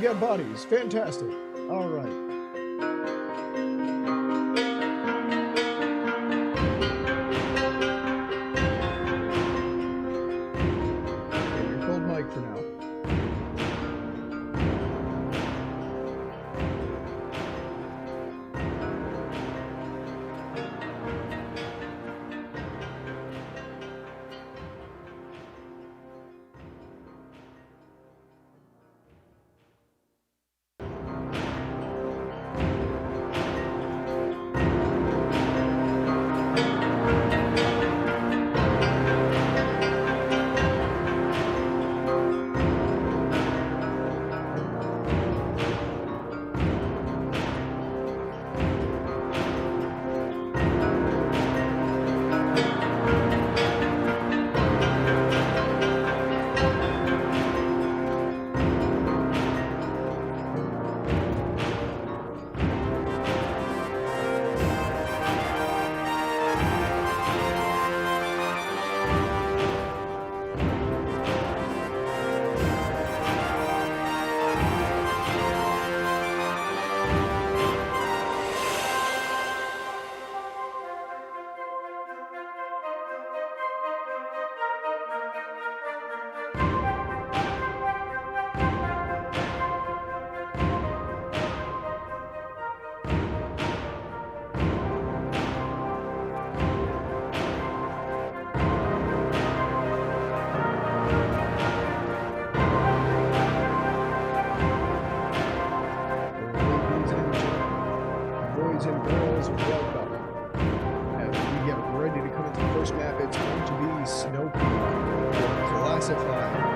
get bodies. Fantastic. All right. For now.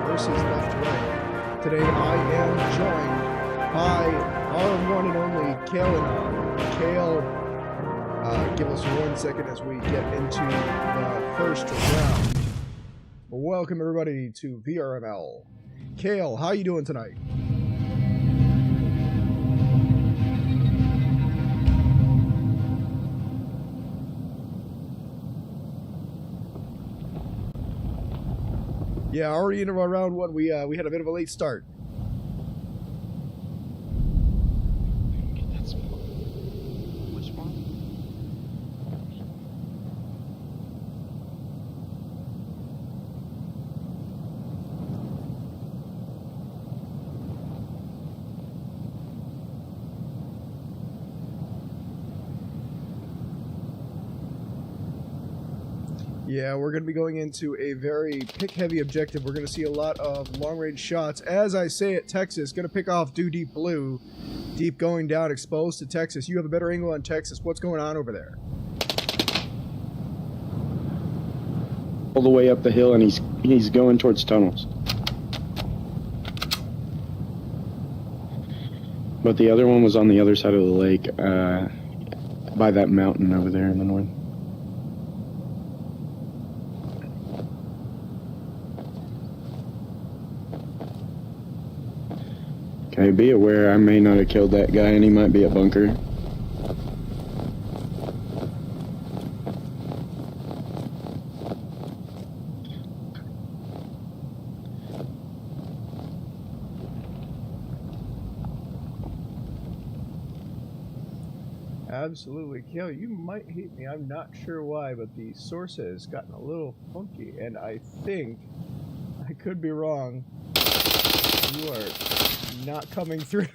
Versus LeftRight. Today I am joined by our one and only Kale. Kale, give us 1 second as we get into the first round. Welcome everybody to VRML. Kale, how you doing tonight? Yeah, already into our round one. We had a bit of a late start. Which one? Yeah, we're going to be going into a very pick-heavy objective. We're going to see a lot of long-range shots. As I say it, Texas, going to pick off due deep blue. Deep going down, exposed to Texas. You have a better angle on Texas. What's going on over there? All the way up the hill, and he's going towards tunnels. But the other one was on the other side of the lake, by that mountain over there in the north. Okay, be aware, I may not have killed that guy, and he might be a bunker. Absolutely. Kale, you might hate me. I'm not sure why, but the source has gotten a little funky, and I think, I could be wrong, you are not coming through.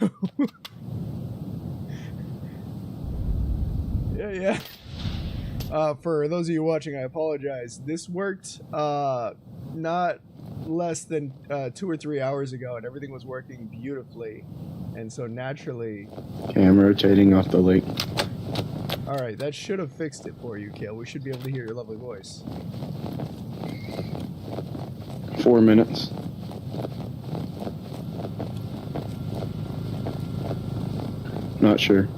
Yeah. For those of you watching, I apologize. This worked not less than 2 or 3 hours ago, and everything was working beautifully. And so naturally... Okay, I'm rotating off the lake. Alright, that should have fixed it for you, Kale. We should be able to hear your lovely voice. 4 minutes. Not sure.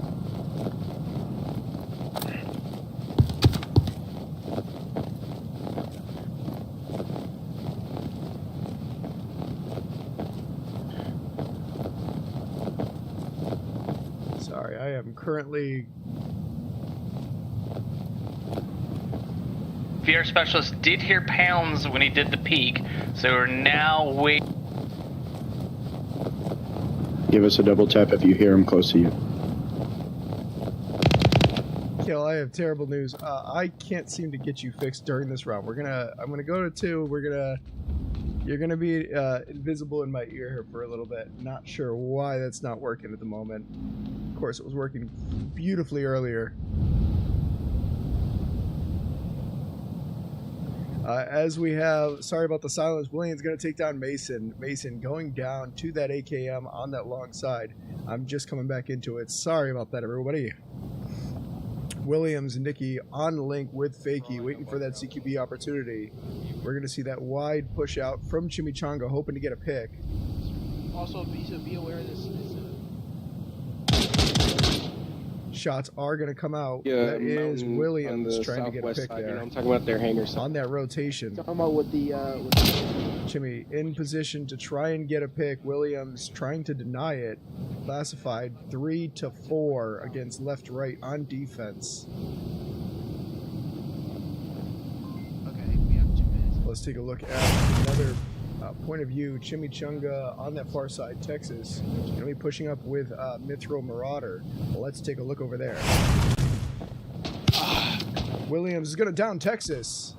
Sorry, I am currently... VR Specialist did hear pounds when he did the peak, so we're now waiting. Give us a double tap if you hear him close to you. Kill, I have terrible news. I can't seem to get you fixed during this round. I'm gonna go to 2. You're gonna be invisible in my ear here for a little bit. Not sure why that's not working at the moment. Of course, it was working beautifully earlier. As we have, sorry about the silence, William's going to take down Mason. Mason going down to that AKM on that long side. I'm just coming back into it. Sorry about that, everybody. Williams and Nikki on link with Fakey, waiting for that CQB opportunity. We're going to see that wide push out from Chimichanga, hoping to get a pick. Also, be aware of this. Shots are going to come out. Yeah, that is Williams trying to get a pick side, there. You know, I'm talking about their hangers. On that rotation. Talking about with the Chimmy in position to try and get a pick. Williams trying to deny it. Classified 3-4 against LeftRight on defense. Okay, we have 2 minutes. Let's take a look at another point of view. Chimichanga on that far side, Texas. Going to be pushing up with Mithro Marauder. Let's take a look over there. Williams is going to down Texas.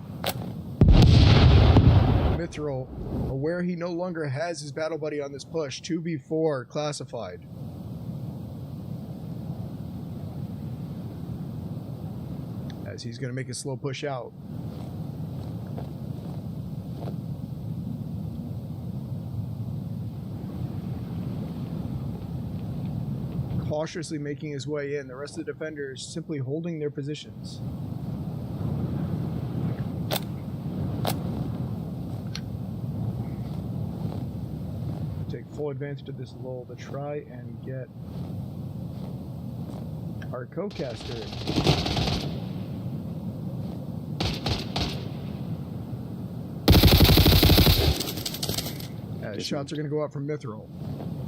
Mithro, aware he no longer has his battle buddy on this push. 2v4 classified. As he's going to make a slow push out. Cautiously making his way in. The rest of the defenders simply holding their positions. Take full advantage of this lull to try and get our co-caster in. As shots are going to go out from Mithril.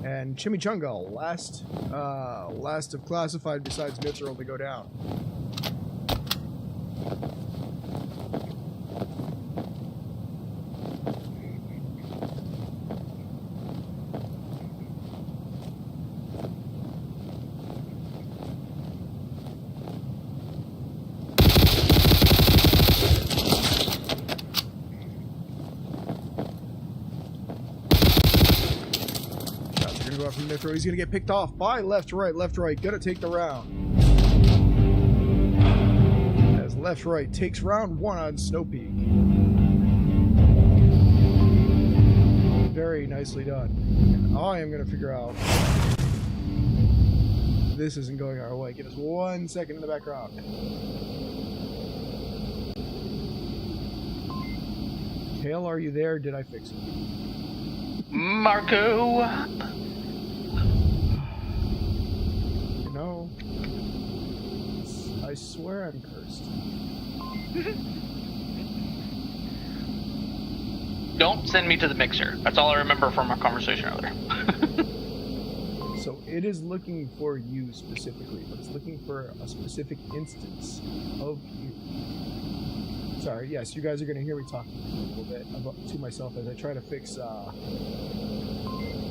And Chimichanga, last of classified besides Mithril to go down. From Mithro. He's going to get picked off by LeftRight. LeftRight going to take the round. As LeftRight takes round 1 on Snow Peak. Very nicely done. And I am going to figure out this isn't going our way. Give us 1 second in the background. Hale, are you there? Did I fix it? Marco! No. I swear I'm cursed. Don't send me to the mixer. That's all I remember from our conversation earlier. So it is looking for you specifically, but it's looking for a specific instance of you. Sorry, yes, you guys are going to hear me talking a little bit to myself as I try to fix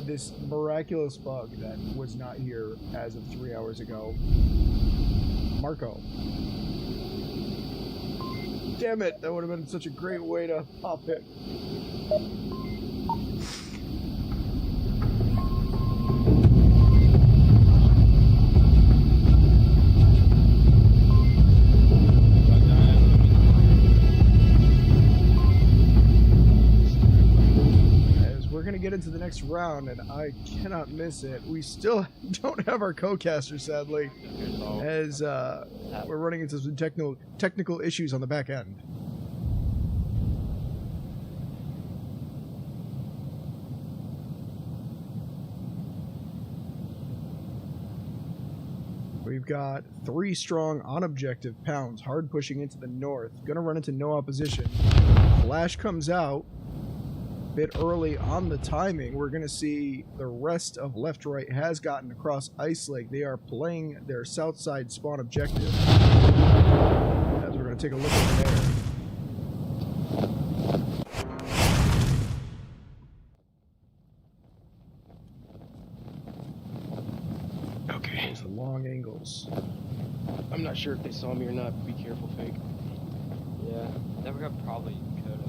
this miraculous bug that was not here as of 3 hours ago. Marco. Damn it, that would have been such a great way to pop it. Get into the next round, and I cannot miss it. We still don't have our co-caster, sadly, as we're running into some technical issues on the back end. We've got 3 strong on objective pounds, hard pushing into the north. Gonna run into no opposition. Flash comes out. Bit early on the timing. We're going to see the rest of LeftRight has gotten across Ice Lake. They are playing their south side spawn objective. As we're going to take a look over there. long angles. I'm not sure if they saw me or not. Be careful, Fake. Yeah, that would probably could have.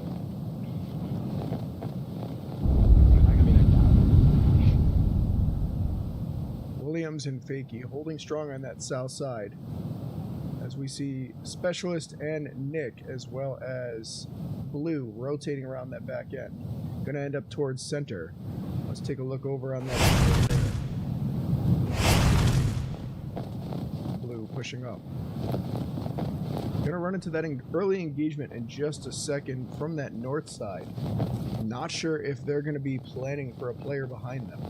Williams and Fakey holding strong on that south side. As we see Specialist and Nick, as well as Blue, rotating around that back end. Gonna end up towards center. Let's take a look over on that. Blue pushing up. Gonna run into that early engagement in just a second from that north side. Not sure if they're gonna be planning for a player behind them.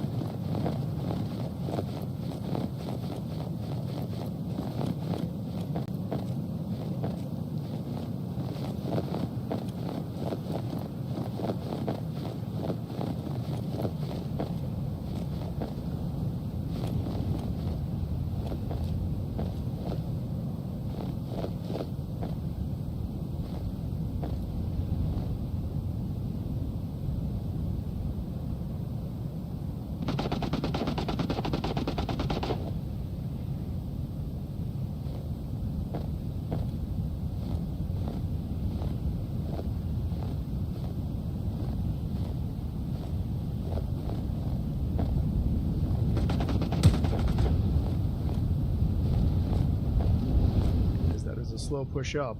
Slow push up.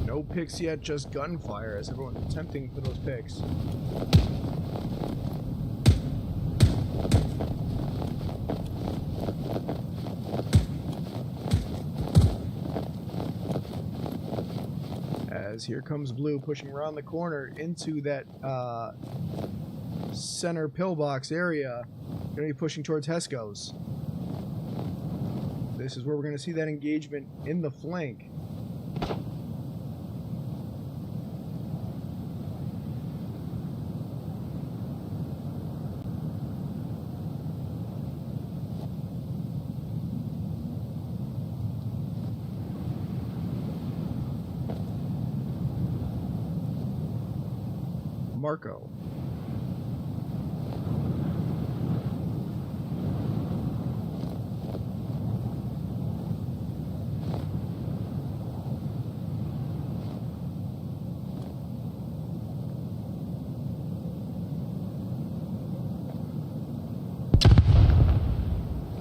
No picks yet, just gunfire as everyone's attempting for those picks. As here comes Blue pushing around the corner into that center pillbox area. Gonna be pushing towards Hesco's. This is where we're going to see that engagement in the flank. Marco.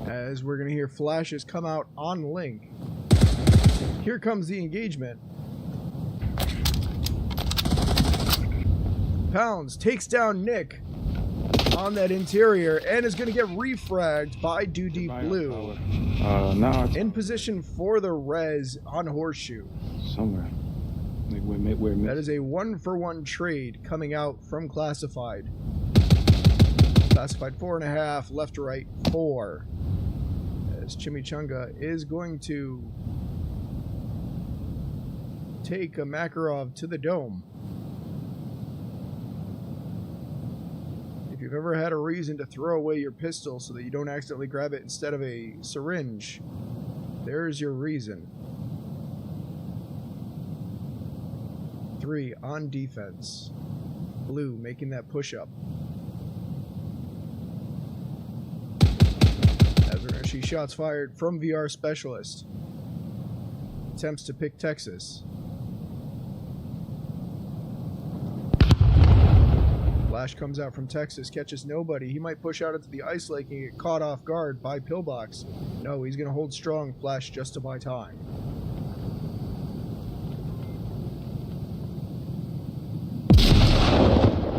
As we're going to hear flashes come out on link. Here comes the engagement. Pounds takes down Nick on that interior and is going to get refragged by Duty Blue. No, it's In position for the res on Horseshoe. somewhere. We're That is a 1-for-1 trade coming out from Classified. Classified 4.5, LeftRight 4. As Chimichanga is going to take a Makarov to the dome. If you've ever had a reason to throw away your pistol so that you don't accidentally grab it instead of a syringe, there's your reason. 3 on defense. Blue making that push-up. As we're going to see shots fired from VR Specialist. Attempts to pick Texas. Flash comes out from Texas, catches nobody. He might push out into the ice lake and get caught off guard by Pillbox. No, he's going to hold strong. Flash just to buy time.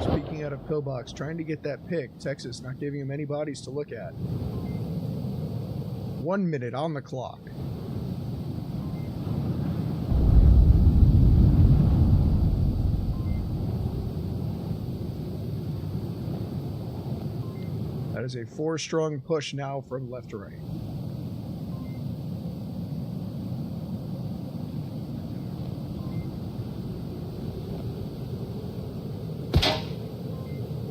Speaking out of Pillbox, trying to get that pick. Texas not giving him any bodies to look at. 1 minute on the clock. That is a 4-strong push now from LeftRight.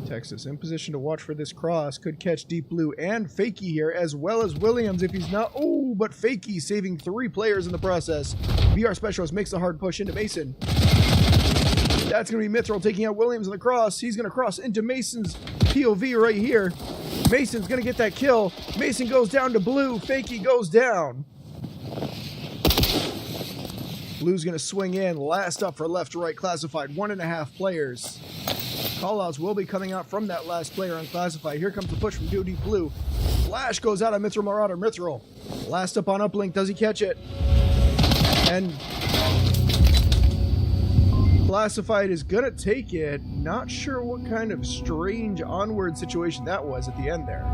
Texas in position to watch for this cross. Could catch Deep Blue and Fakey here, as well as Williams if he's not. Oh, but Fakey saving 3 players in the process. VR Specialist makes a hard push into Mason. That's going to be Mithril taking out Williams on the cross. He's going to cross into Mason's POV right here. Mason's going to get that kill. Mason goes down to Blue. Fakey goes down. Blue's going to swing in. Last up for LeftRight classified. 1.5 players. Callouts will be coming out from that last player unclassified. Here comes the push from Duty Blue. Flash goes out on Mithril Marauder. Mithril. Last up on uplink. Does he catch it? And classified is gonna take it. Not sure what kind of strange onward situation that was at the end there,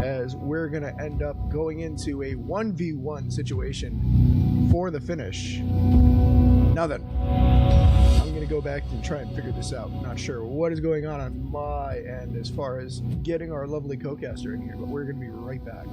as we're gonna end up going into a 1v1 situation for the finish. Now then, I'm gonna go back and try and figure this out. Not sure what is going on my end as far as getting our lovely co-caster in here, but we're gonna be right back.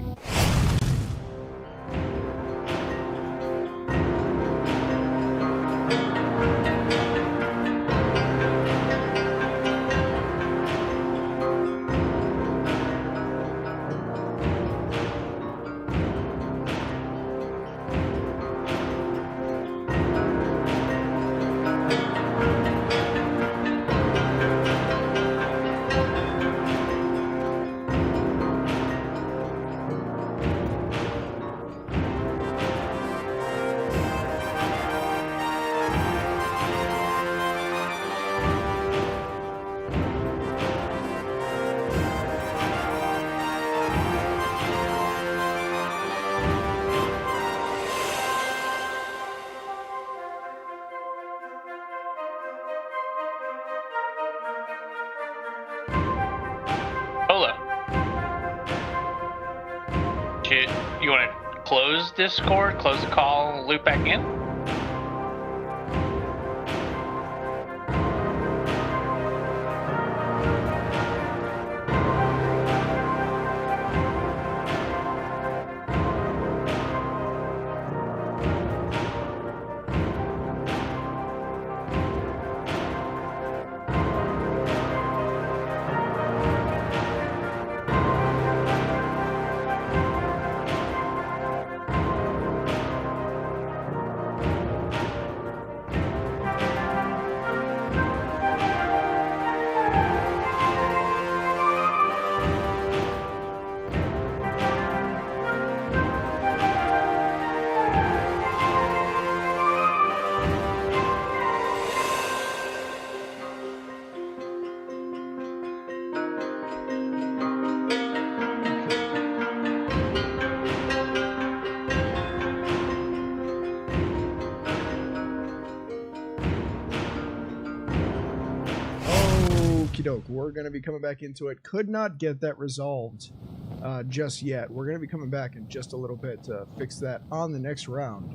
You want to close Discord, close the call, loop back in? We're going to be coming back into it. Could not get that resolved just yet. We're going to be coming back in just a little bit to fix that on the next round.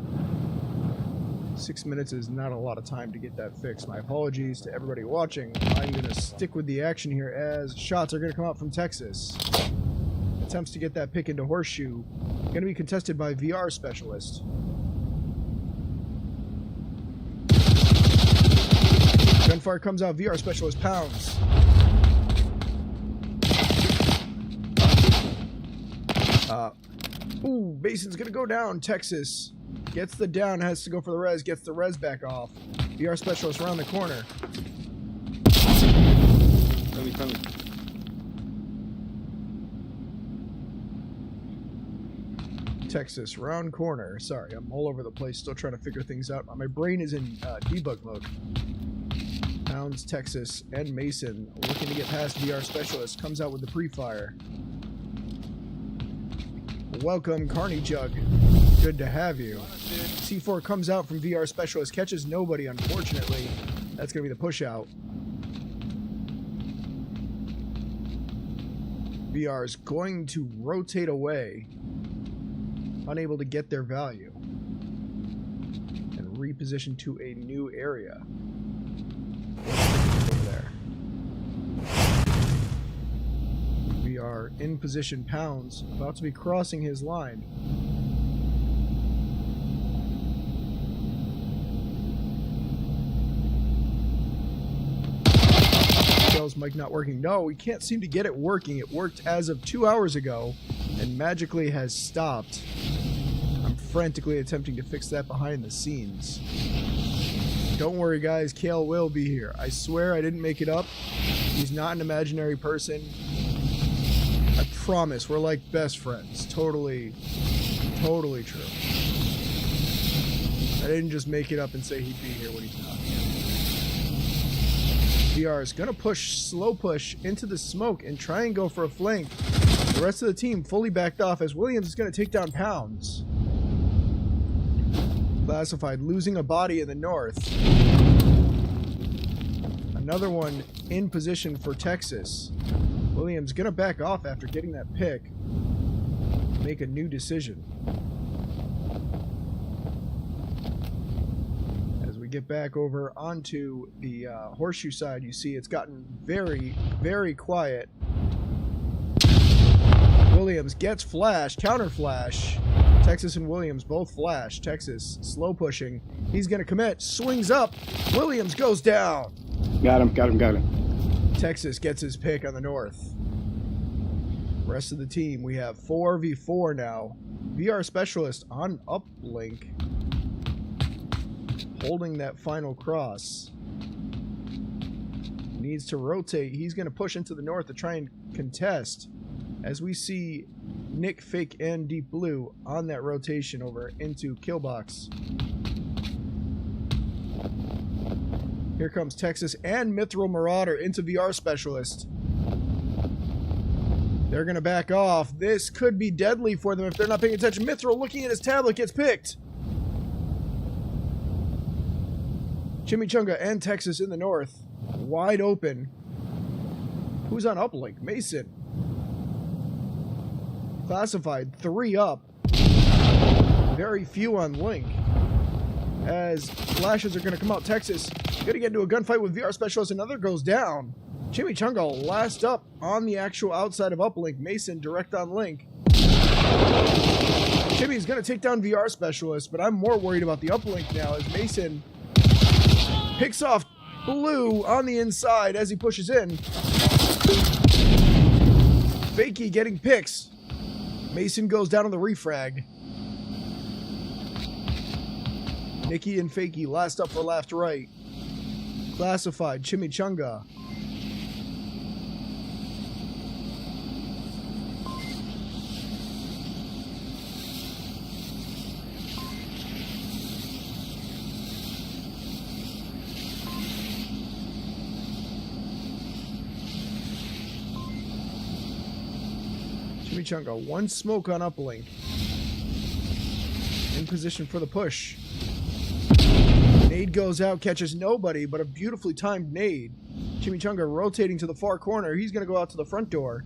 6 minutes is not a lot of time to get that fixed. My apologies to everybody watching. I'm going to stick with the action here as shots are going to come out from Texas. Attempts to get that pick into Horseshoe. Going to be contested by VR Specialist. Gunfire comes out. VR Specialist pounds. Ooh, Mason's gonna go down. Texas gets the down, has to go for the res, gets the res back off. VR Specialist around the corner. Coming. Texas, round corner. Sorry, I'm all over the place, still trying to figure things out. My brain is in debug mode. Pounds, Texas, and Mason looking to get past VR Specialist. Comes out with the pre-fire. Welcome, Carney Jug. Good to have you. C4 comes out from VR Specialist. Catches nobody, unfortunately. That's going to be the push out. VR is going to rotate away. Unable to get their value. And reposition to a new area. Over there. We are in position. Pounds about to be crossing his line. Sales mic not working. No, we can't seem to get it working. It worked as of 2 hours ago and magically has stopped. I'm frantically attempting to fix that behind the scenes. Don't worry, guys. Kale will be here. I swear I didn't make it up. He's not an imaginary person. I promise. We're like best friends. Totally true. I didn't just make it up and say he'd be here when he's not. VR is going to slow push into the smoke and try and go for a flank. The rest of the team fully backed off as Williams is going to take down Pounds. Classified losing a body in the north. Another one in position for Texas. Williams going to back off after getting that pick. Make a new decision. Get back over onto the horseshoe side, you see it's gotten very, very quiet. Williams gets flash, counter flash. Texas and Williams both flash. Texas slow pushing. He's going to commit, swings up. Williams goes down. Got him. Texas gets his pick on the north. Rest of the team, we have 4v4 now. VR Specialist on uplink. Holding that final cross. Needs to rotate. He's going to push into the north to try and contest. As we see Nick, Fake, and Deep Blue on that rotation over into Killbox. Here comes Texas and Mithril Marauder into VR Specialist. They're going to back off. This could be deadly for them if they're not paying attention. Mithril, looking at his tablet, gets picked. Chimichanga and Texas in the north. Wide open. Who's on uplink? Mason. Classified 3 up. Very few on link. As flashes are going to come out. Texas going to get into a gunfight with VR Specialist. Another goes down. Chimichanga last up on the actual outside of uplink. Mason direct on link. Chimmy's going to take down VR Specialist, but I'm more worried about the uplink now as Mason picks off Blue on the inside as he pushes in. Fakey getting picks. Mason goes down on the refrag. Nikki and Fakey last up for LeftRight. Classified Chimichanga. Chimichanga, one smoke on uplink. In position for the push. Nade goes out, catches nobody, but a beautifully timed nade. Chimichanga rotating to the far corner. He's going to go out to the front door.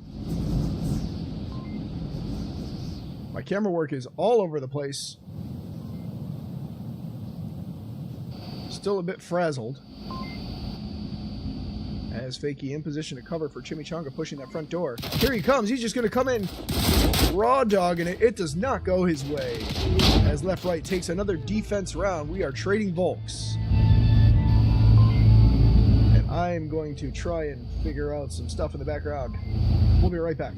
My camera work is all over the place. Still a bit frazzled. As Fakey in position to cover for Chimichanga pushing that front door. Here he comes. He's just going to come in raw dogging it. It does not go his way. As LeftRight takes another defense round, we are trading Volks. And I am going to try and figure out some stuff in the background. We'll be right back.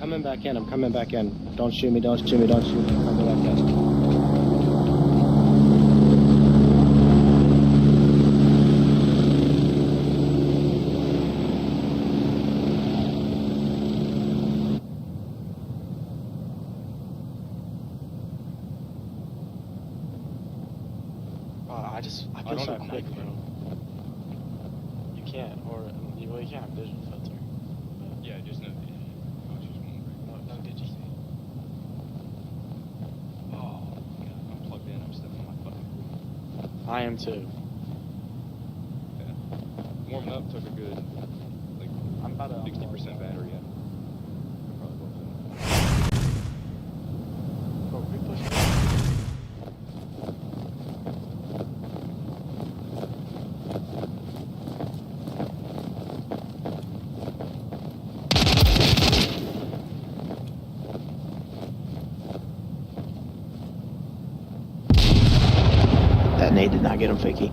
coming back in. I'm coming back in. Don't shoot me. Don't shoot me. Don't shoot me. I'm coming back in. I feel so quick, bro. You can't, or well, you can't have vision filter. But Yeah, just no digi. I'll choose one. no digi. Oh, God, I'm plugged in. I'm stepping on my fucking. I am too. Yeah. Warming up took a good, like, I'm about to 60% battery. Yeah. Bro, we push. That nade did not get him, Fakey.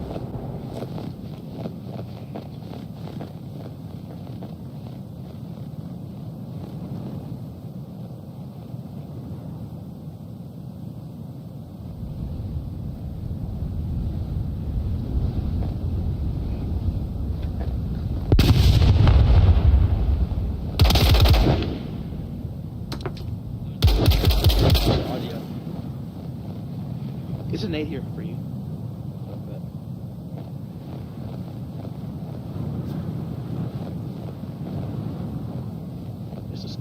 Audio. Is a nade here for you? There's a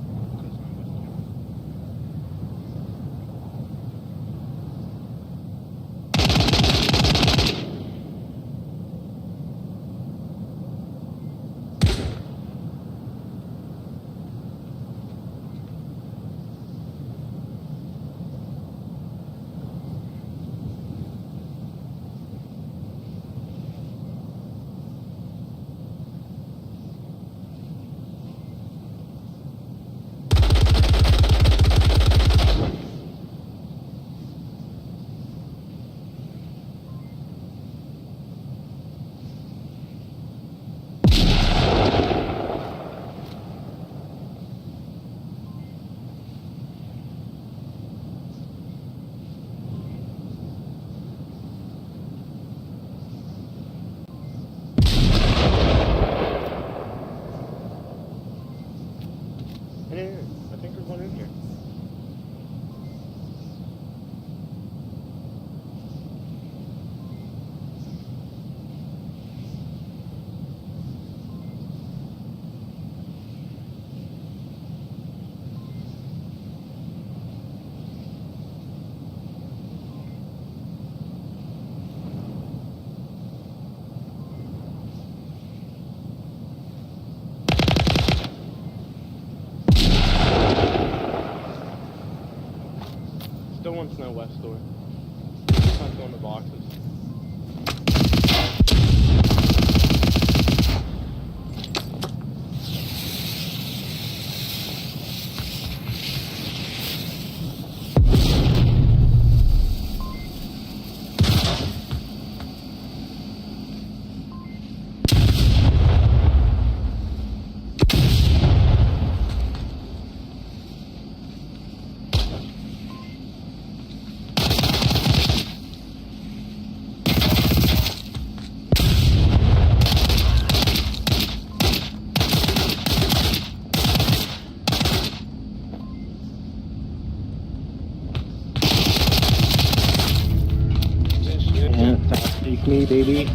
Yeah, I think there's one in here. Still wants to know West door. Not going to boxes. Take me, baby.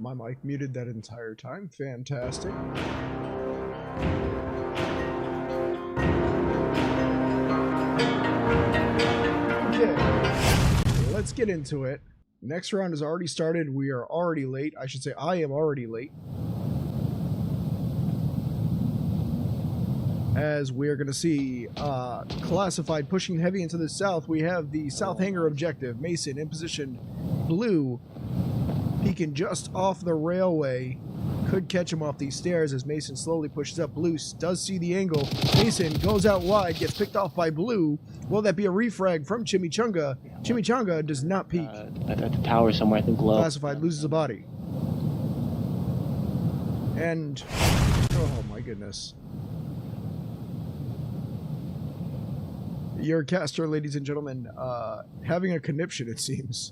My mic muted that entire time. Fantastic. Okay, let's get into it. Next round has already started. We are already late. I should say I am already late. As we are going to see classified pushing heavy into the south. We have the south hangar objective. Mason in position. Blue peeking just off the railway. Could catch him off these stairs as Mason slowly pushes up. Blue does see the angle. Mason goes out wide, gets picked off by Blue. Will that be a refrag from Chimichanga? Chimichanga does not peek. At the tower somewhere, I think low. Classified loses a body. And, oh my goodness. Your caster, ladies and gentlemen, having a conniption, it seems.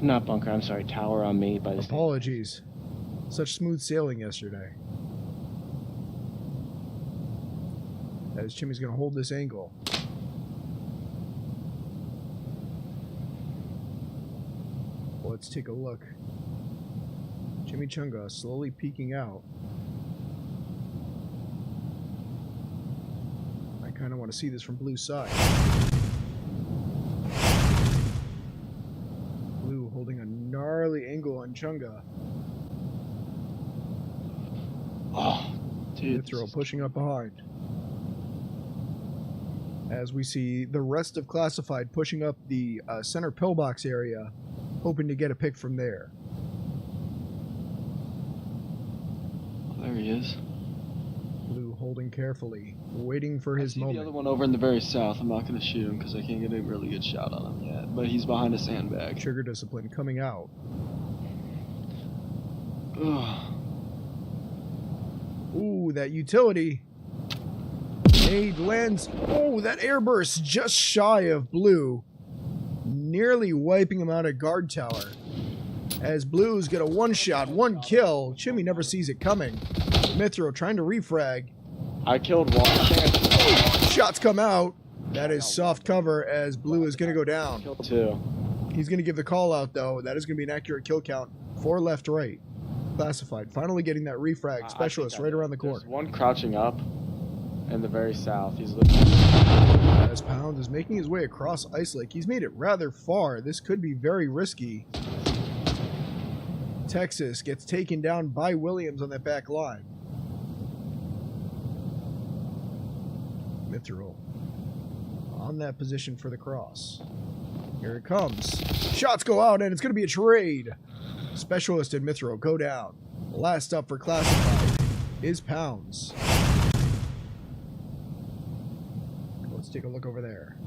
Not bunker, I'm sorry, tower on me by the Apologies. Such smooth sailing yesterday. As Chimmy's going to hold this angle. Let's take a look. Chimichanga slowly peeking out. I kind of want to see this from Blue's side. Blue holding a gnarly angle on Chunga. Oh, dude. Throw pushing up behind. As we see the rest of Classified pushing up the center pillbox area, hoping to get a pick from there. There he is. Blue holding carefully, waiting for his I see moment. the other one over in the very south. I'm not going to shoot him because I can't get a really good shot on him yet. But he's behind a sandbag. Trigger discipline coming out. Ugh. Ooh, that utility. Nade lands. Oh, that airburst just shy of Blue. Nearly wiping him out at guard tower. As Blues get a one shot, one kill. Chimmy never sees it coming. Mithro trying to refrag. I killed one. Shots come out. That is soft cover as Blue is going to go down. Killed two. He's going to give the call out though. That is going to be an accurate kill count for LeftRight. Classified. Finally getting that refrag specialist right around the corner. There's one crouching up in the very south. He's looking. As Pound is making his way across Ice Lake. He's made it rather far. This could be very risky. Texas gets taken down by Williams on that back line. Mithril on that position for the cross. Here it comes. Shots go out and it's going to be a trade. Specialist and Mithril go down. Last up for Classified is Pounds. Let's take a look over there.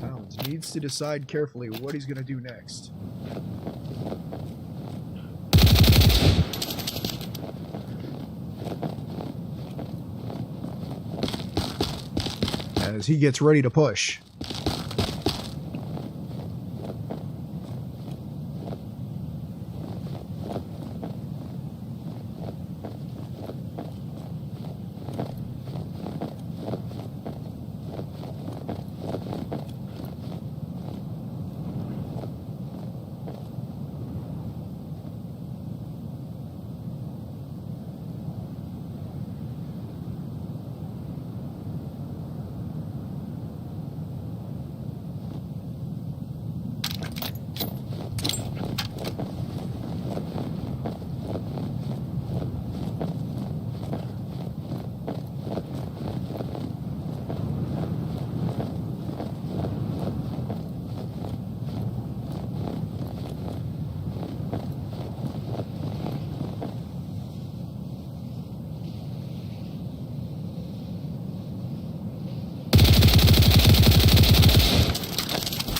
Pounds needs to decide carefully what he's going to do next. As he gets ready to push.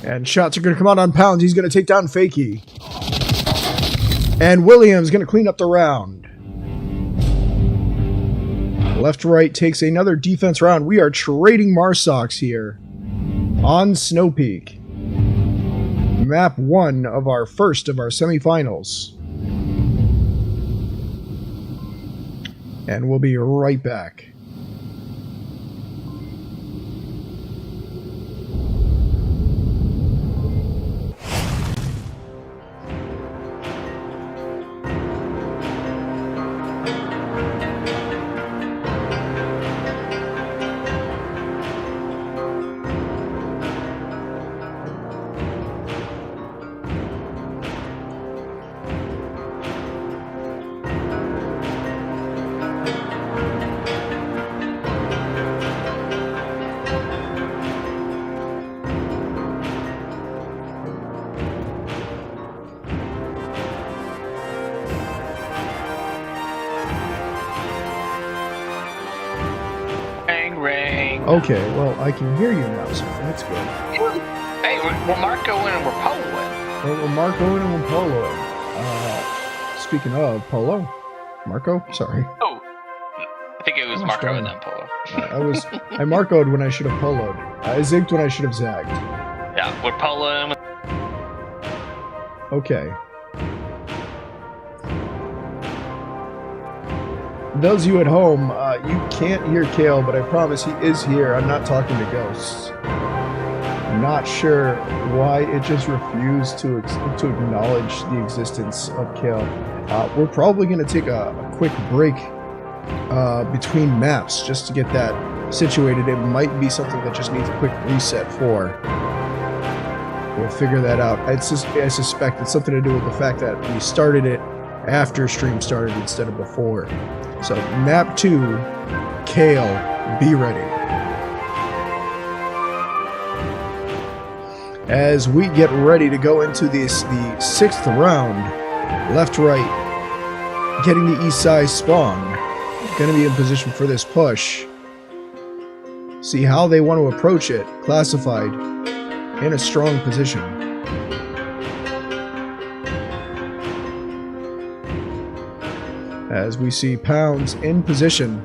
And shots are going to come out on Pounds. He's going to take down Fakey. And Williams going to clean up the round. LeftRight takes another defense round. We are trading Marsox here on Snow Peak. Map 1 of our first of our semifinals. And we'll be right back. Ring, ring. Okay, well, I can hear you now, so that's good. Hey, we're Marco and we're poloing. Well, we're Marco and we're poloing. Speaking of polo, Marco, sorry. Oh, I think it was Gosh, Marco darn. and then polo. I Marcoed when I should have poloed. I zigged when I should have zagged. Yeah, we're poloing. Okay. Those of you at home, you can't hear Kale, but I promise he is here. I'm not talking to ghosts. I'm not sure why it just refused to acknowledge the existence of Kale. We're probably going to take a quick break between maps just to get that situated. It might be something that just needs a quick reset for. We'll figure that out. I suspect it's something to do with the fact that we started it after stream started instead of before. So, map 2, Kale, be ready. As we get ready to go into the 6th round, LeftRight getting the east side spawn. Going to be in position for this push. See how they want to approach it. Classified in a strong position. As we see Pounds in position,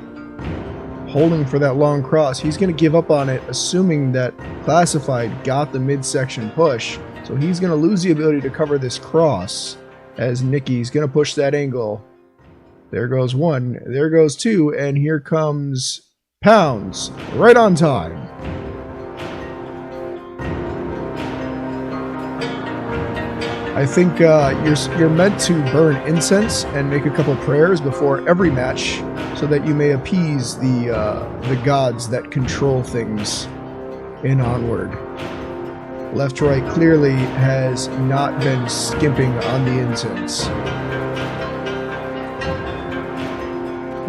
holding for that long cross. He's going to give up on it, assuming that Classified got the midsection push. So he's going to lose the ability to cover this cross, as Nicky's going to push that angle. There goes one, there goes two, and here comes Pounds, right on time. I think you're meant to burn incense and make a couple prayers before every match, so that you may appease the gods that control things in Onward. LeftRight clearly has not been skimping on the incense.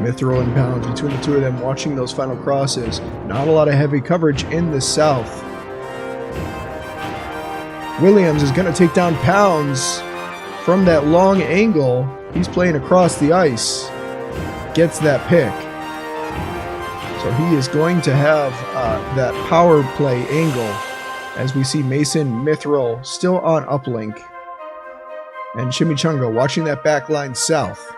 Mithril and Pounds, between the two of them, watching those final crosses. Not a lot of heavy coverage in the south. Williams is going to take down Pounds from that long angle. He's playing across the ice. Gets that pick. So he is going to have that power play angle, as we see Mason Mithril still on uplink. And Chimichanga watching that back line south.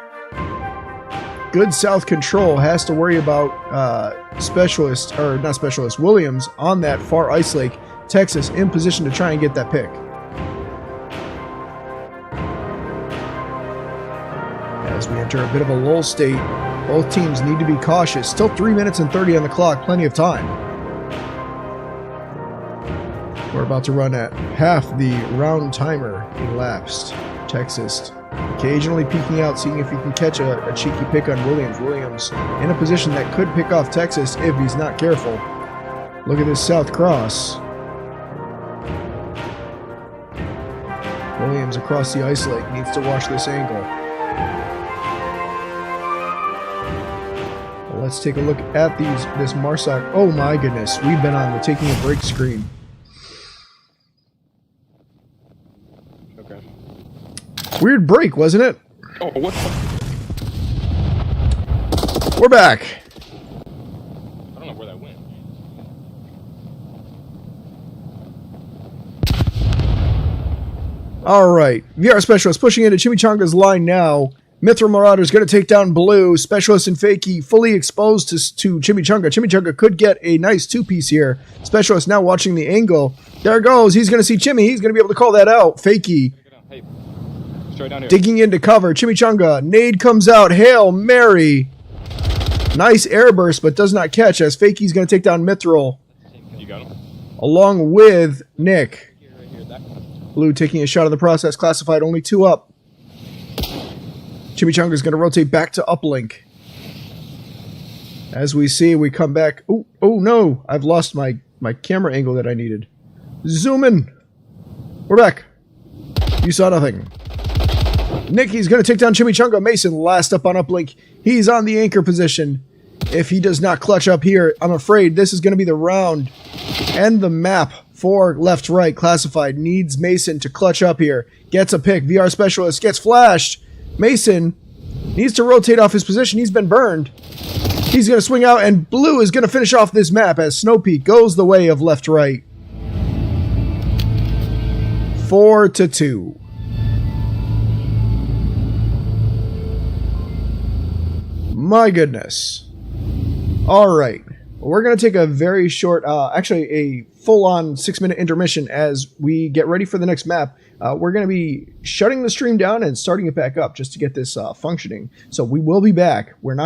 Good south control, has to worry about Williams on that far ice lake. Texas in position to try and get that pick. As we enter a bit of a lull state, both teams need to be cautious. Still 3 minutes and 30 on the clock, plenty of time. We're about to run at half the round timer elapsed. Texas occasionally peeking out, seeing if he can catch a cheeky pick on Williams. Williams in a position that could pick off Texas if he's not careful. Look at this south cross. Williams across the ice lake needs to watch this angle. Well, let's take a look at this Marsoc. Oh my goodness, we've been on the taking a break screen. Okay. Weird break, wasn't it? Oh, what? We're back. I don't know where that went. All right, VR Specialist pushing into Chimichanga's line now. Mithril Marauder's going to take down Blue. Specialist and Fakey fully exposed to Chimichanga. Chimichanga could get a nice two-piece here. Specialist now watching the angle. There goes. He's going to see Chimmy. He's going to be able to call that out. Fakey Hey, straight down here. digging into cover. Chimichanga. Nade comes out. Hail Mary. Nice air burst, but does not catch as Fakey's going to take down Mithril You got him? along with Nick. Blue taking a shot of the process. Classified only 2 up. Chimichanga is going to rotate back to uplink. As we see, we come back. Oh no! I've lost my camera angle that I needed. Zoom in. We're back. You saw nothing. Nicky's going to take down Chimichanga. Mason last up on uplink. He's on the anchor position. If he does not clutch up here, I'm afraid this is going to be the round and the map for LeftRight. Classified needs Mason to clutch up here. Gets a pick. VR Specialist gets flashed. Mason needs to rotate off his position. He's been burned. He's going to swing out, and blue is going to finish off this map as Snow Peak goes the way of LeftRight. 4-2. My goodness. All right. We're going to take a very short, actually a full-on 6-minute intermission as we get ready for the next map. We're going to be shutting the stream down and starting it back up just to get this functioning. So we will be back. We're not